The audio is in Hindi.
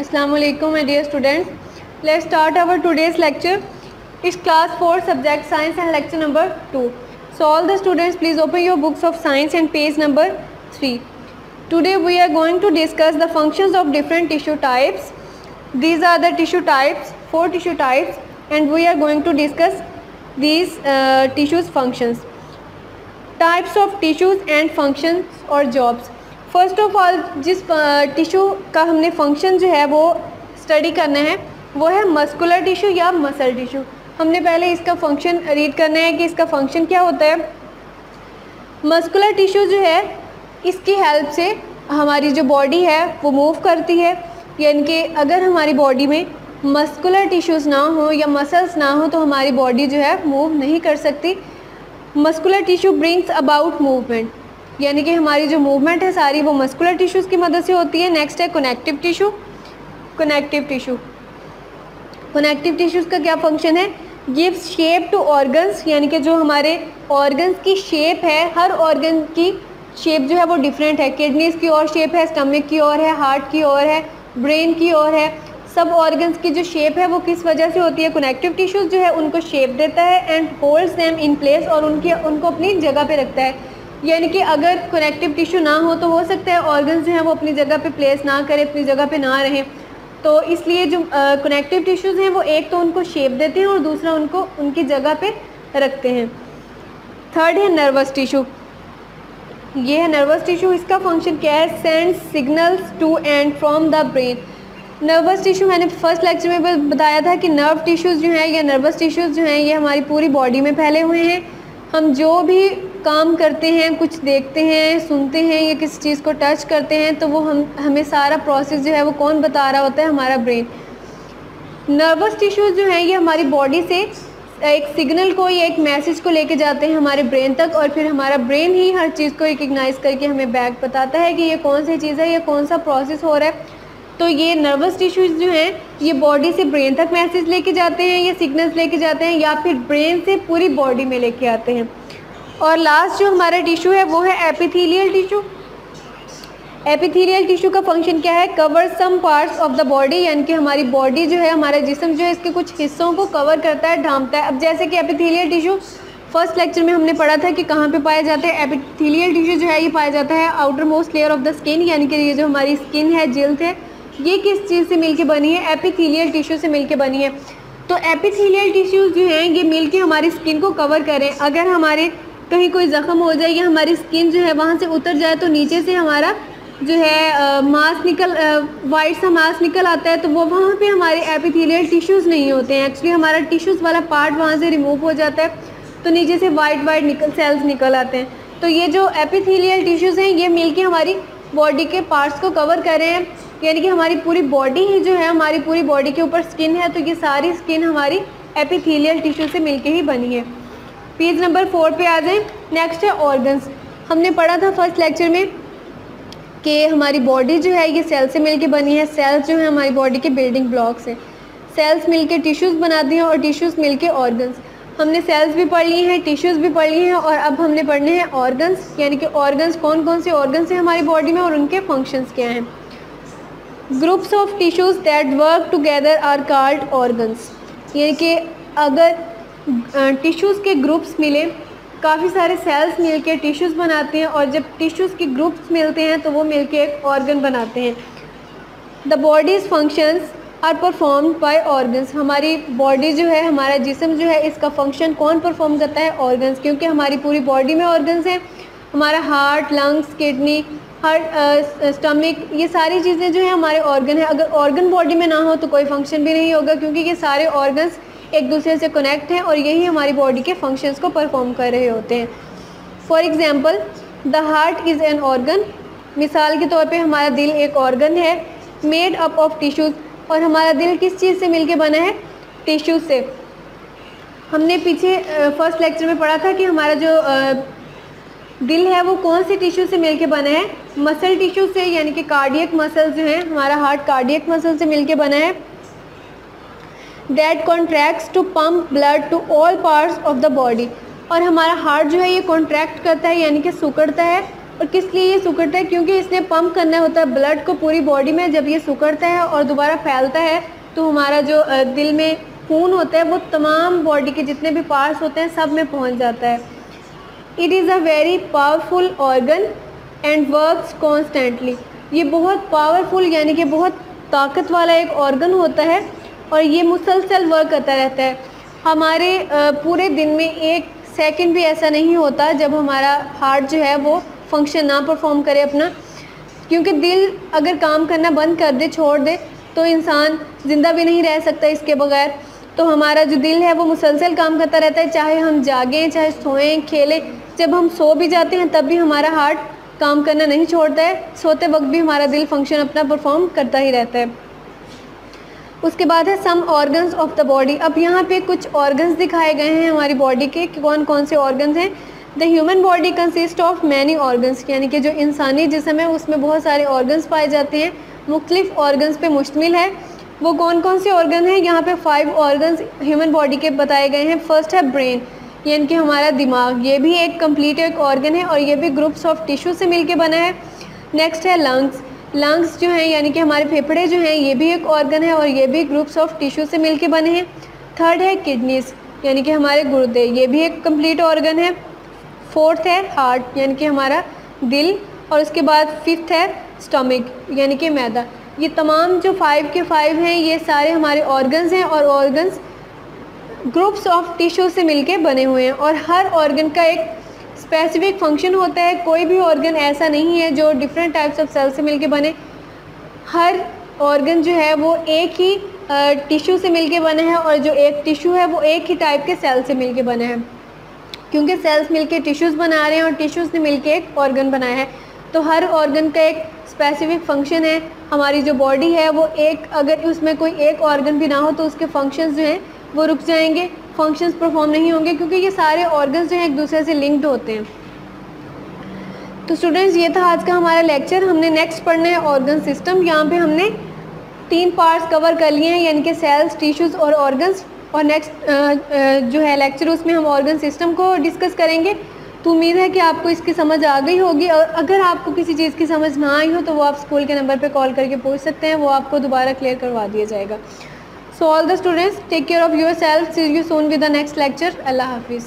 Assalamu alaikum my dear students. Let's start our today's lecture. It's class 4 subject science and lecture number 2. So all the students please open your books of science and page number 3. Today we are going to discuss the functions of different tissue types. These are the tissue types, 4 tissue types, and we are going to discuss these tissues functions. Types of tissues and functions or jobs. First of all जिस टिश्यू का हमने फंक्शन जो है वो स्टडी करना है वो है मस्कुलर टिश्यू या मसल टिश्यू। हमने पहले इसका फंक्शन रीड करना है कि इसका फंक्शन क्या होता है। मस्कुलर टिश्यू जो है इसकी हेल्प से हमारी जो बॉडी है वो मूव करती है, यानी कि अगर हमारी बॉडी में मस्कुलर टिश्यूज़ ना हो या मसल्स ना हो तो हमारी बॉडी जो है मूव नहीं कर सकती। Muscular tissue brings about movement, यानी कि हमारी जो मूवमेंट है सारी वो मस्कुलर टिश्यूज़ की मदद से होती है। नेक्स्ट है कनेक्टिव टिश्यू। कनेक्टिव टिश्यूज़ का क्या फंक्शन है? गिव्स शेप टू ऑर्गन्स, यानी कि जो हमारे ऑर्गन्स की शेप है, हर ऑर्गन की शेप जो है वो डिफरेंट है। किडनीज़ की और शेप है, स्टमक की और है, हार्ट की और है, ब्रेन की और है। सब ऑर्गन्स की जो शेप है वो किस वजह से होती है? कनेक्टिव टिश्यूज़ जो है उनको शेप देता है and holds them in place, और उनको अपनी जगह पे रखता है। यानी कि अगर कनेक्टिव टिश्यू ना हो तो हो सकता है ऑर्गन्स जो हैं वो अपनी जगह पे प्लेस ना करें, अपनी जगह पे ना रहें। तो इसलिए जो कनेक्टिव टिश्यूज़ हैं वो एक तो उनको शेप देते हैं और दूसरा उनको उनकी जगह पे रखते हैं। थर्ड है नर्वस टिश्यू। ये है नर्वस टिश्यू। इसका फंक्शन क्या है? Send signals to and from the brain. Nervous tissue मैंने फर्स्ट लेक्चर में बताया था कि नर्व टिश्यूज़ जो हैं या नर्वस टिश्यूज़ जो हैं ये हमारी पूरी बॉडी में फैले हुए हैं। हम जो भी काम करते हैं, कुछ देखते हैं, सुनते हैं या किसी चीज़ को टच करते हैं तो वो हमें सारा प्रोसेस जो है वो कौन बता रहा होता है? हमारा ब्रेन। नर्वस टिश्यूज़ जो हैं ये हमारी बॉडी से एक सिग्नल को या एक मैसेज को लेके जाते हैं हमारे ब्रेन तक, और फिर हमारा ब्रेन ही हर चीज़ को रिकग्नाइज करके हमें बैक बताता है कि ये कौन सी चीज़ है, ये कौन सा प्रोसेस हो रहा है। तो ये नर्वस टिश्यूज़ जो हैं ये बॉडी से ब्रेन तक मैसेज लेके जाते हैं, ये सिग्नल्स लेके जाते हैं, या फिर ब्रेन से पूरी बॉडी में लेके आते हैं। और लास्ट जो हमारा टिश्यू है वो है एपिथेलियल टिश्यू। एपिथेलियल टिश्यू का फंक्शन क्या है? Cover some parts of the body, यानी कि हमारी बॉडी जो है, हमारा जिस्म जो है इसके कुछ हिस्सों को कवर करता है, ढांपता है। अब जैसे कि एपिथेलियल टिश्यू फर्स्ट लेक्चर में हमने पढ़ा था कि कहाँ पे पाए जाते हैं। एपिथेलियल टिश्यू जो है ये पाया जाता है outer most layer of the skin, यानी कि ये जो हमारी स्किन है, जिल्द है, ये किस चीज़ से मिलके बनी है? एपिथेलियल टिश्यू से मिलके बनी है। तो एपिथेलियल टिश्यूज़ जो हैं ये मिलके हमारी स्किन को कवर करें। अगर हमारे कहीं कोई ज़ख्म हो जाए या हमारी स्किन जो है वहाँ से उतर जाए तो नीचे से हमारा जो है मांस वाइट सा मांस निकल आता है, तो वो वहाँ पे हमारे एपिथेलियल टिश्यूज़ नहीं होते हैं। एक्चुअली हमारा टिश्यूज़ वाला पार्ट वहाँ से रिमूव हो जाता है तो नीचे से वाइट सेल्स निकल आते हैं। तो ये जो एपिथेलियल टिश्यूज़ हैं ये मिलके हमारी बॉडी के पार्ट्स को कवर कर रहे हैं, यानी कि हमारी पूरी बॉडी ही जो है, हमारी पूरी बॉडी के ऊपर स्किन है तो ये सारी स्किन हमारी एपिथेलियल टिश्यू से मिलके ही बनी है। पेज नंबर 4 पे आ जाएं। नेक्स्ट है ऑर्गन्स। हमने पढ़ा था फर्स्ट लेक्चर में कि हमारी बॉडी जो है ये सेल से मिलके बनी है। सेल्स जो है हमारी बॉडी के बिल्डिंग ब्लॉक्स हैं। सेल्स मिलके टिश्यूज़ बनाती हैं और टिश्यूज़ मिलके ऑर्गन्स। हमने सेल्स भी पढ़ ली हैं, टिश्यूज़ भी पढ़ ली हैं, और अब हमने पढ़ने हैं ऑर्गन्स, यानी कि ऑर्गन्स कौन कौन से ऑर्गन्स हैं हमारी बॉडी में और उनके फंक्शंस क्या हैं। Groups of tissues that work together are called organs, यानी कि अगर टिश्यूज़ के ग्रुप्स मिले, काफ़ी सारे सेल्स मिलके टिश्यूज़ बनाते हैं, और जब टिश्यूज़ के ग्रुप्स मिलते हैं तो वो मिलके एक ऑर्गन बनाते हैं। The body's functions are performed by organs. हमारी बॉडी जो है, हमारा जिस्म जो है, इसका फंक्शन कौन परफॉर्म करता है? ऑर्गन्स, क्योंकि हमारी पूरी बॉडी में ऑर्गन्स हैं। हमारा हार्ट, लंग्स, किडनी, स्टमक, ये सारी चीज़ें जो है हमारे ऑर्गन है। अगर ऑर्गन बॉडी में ना हो तो कोई फंक्शन भी नहीं होगा, क्योंकि ये सारे ऑर्गन्स एक दूसरे से कनेक्ट हैं और यही हमारी बॉडी के फंक्शंस को परफॉर्म कर रहे होते हैं। For example the heart is an organ. मिसाल के तौर पे हमारा दिल एक ऑर्गन है, मेड अप ऑफ टिश्यूज़। और हमारा दिल किस चीज़ से मिलके बना है? टिश्यू से। हमने पीछे फर्स्ट लेक्चर में पढ़ा था कि हमारा जो दिल है वो कौन से टिश्यू से मिलके बना है? मसल टिश्यू से, यानी कि कार्डियक मसल जो है, हमारा हार्ट कार्डियक मसल से मिलके बना है। That contracts to pump blood to all parts of the body. और हमारा हार्ट जो है ये कॉन्ट्रैक्ट करता है, यानी कि सिकुड़ता है और किस लिए ये सिकुड़ता है? क्योंकि इसने पंप करना होता है ब्लड को पूरी बॉडी में। जब ये सिकुड़ता है और दोबारा फैलता है तो हमारा जो दिल में खून होता है वो तमाम बॉडी के जितने भी पार्ट्स होते हैं सब में पहुंच जाता है। It is a very powerful organ and works constantly. ये बहुत पावरफुल यानी कि बहुत ताकत वाला एक ऑर्गन होता है और ये मुसलसल वर्क करता रहता है। हमारे पूरे दिन में एक सेकंड भी ऐसा नहीं होता जब हमारा हार्ट जो है वो फंक्शन ना परफॉर्म करे अपना, क्योंकि दिल अगर काम करना बंद कर दे, छोड़ दे, तो इंसान ज़िंदा भी नहीं रह सकता इसके बगैर। तो हमारा जो दिल है वो मुसलसल काम करता रहता है, चाहे हम जागें, चाहे सोएं, खेलें। जब हम सो भी जाते हैं तब भी हमारा हार्ट काम करना नहीं छोड़ता है, सोते वक्त भी हमारा दिल फंक्शन अपना परफॉर्म करता ही रहता है। उसके बाद है some organs of the body. अब यहाँ पे कुछ ऑर्गन्स दिखाए गए हैं हमारी बॉडी के कि कौन कौन से ऑर्गन्स हैं। The human body consist of many organs, यानी कि जो इंसानी जिस्म है उसमें बहुत सारे ऑर्गन्स पाए जाते हैं, मुख्तलिफ ऑर्गन्स पे मुश्तमिल है। वो कौन कौन से ऑर्गन हैं? यहाँ पे 5 ऑर्गन्स ह्यूमन बॉडी के बताए गए हैं। फर्स्ट है ब्रेन, यानी कि हमारा दिमाग, ये भी एक कंप्लीट एक ऑर्गन है और ये भी ग्रुप्स ऑफ टिश्यू से मिलके बना है। नेक्स्ट है लंग्स। लंग्स जो हैं यानी कि हमारे फेफड़े जो हैं ये भी एक ऑर्गन है और ये भी ग्रुप्स ऑफ टिश्यू से मिलके बने हैं। थर्ड है किडनीज, यानी कि हमारे गुर्दे, ये भी एक कंप्लीट ऑर्गन है। फोर्थ है हार्ट, यानी कि हमारा दिल, और उसके बाद फिफ्थ है स्टमक, यानी कि मैदा। ये तमाम जो 5 के 5 हैं ये सारे हमारे ऑर्गन्स हैं और ऑर्गन्स ग्रुप्स ऑफ टिश्यू से मिलके बने हुए हैं और हर ऑर्गन का एक स्पेसिफिक फंक्शन होता है। कोई भी ऑर्गन ऐसा नहीं है जो डिफरेंट टाइप्स ऑफ सेल से मिलके बने। हर ऑर्गन जो है वो एक ही टिश्यू से मिलके बने हैं और जो एक टिश्यू है वो एक ही टाइप के सेल से मिलके बने हैं, क्योंकि सेल्स मिलके टिश्यूज़ बना रहे हैं और टिश्यूज़ ने मिलके एक ऑर्गन बनाया है। तो हर ऑर्गन का एक स्पेसिफिक फंक्शन है। हमारी जो बॉडी है वो एक, अगर उसमें कोई एक ऑर्गन भी ना हो तो उसके फंक्शंस जो हैं वो रुक जाएंगे, फंक्शंस परफॉर्म नहीं होंगे, क्योंकि ये सारे ऑर्गन्स जो हैं एक दूसरे से लिंक्ड होते हैं। तो स्टूडेंट्स ये था आज का हमारा लेक्चर। हमने नेक्स्ट पढ़ना है ऑर्गन सिस्टम। यहाँ पे हमने 3 पार्ट्स कवर कर लिए हैं, यानी कि सेल्स, टिश्यूज़ और ऑर्गन्स, और नेक्स्ट जो है लेक्चर उसमें हम ऑर्गन सिस्टम को डिस्कस करेंगे। तो उम्मीद है कि आपको इसकी समझ आ गई होगी, और अगर आपको किसी चीज़ की समझ ना आई हो तो वो आप स्कूल के नंबर पे कॉल करके पूछ सकते हैं, वो आपको दोबारा क्लियर करवा दिया जाएगा। So all the students, take care of your self. See you soon with the next lecture. अल्लाह हाफिज़।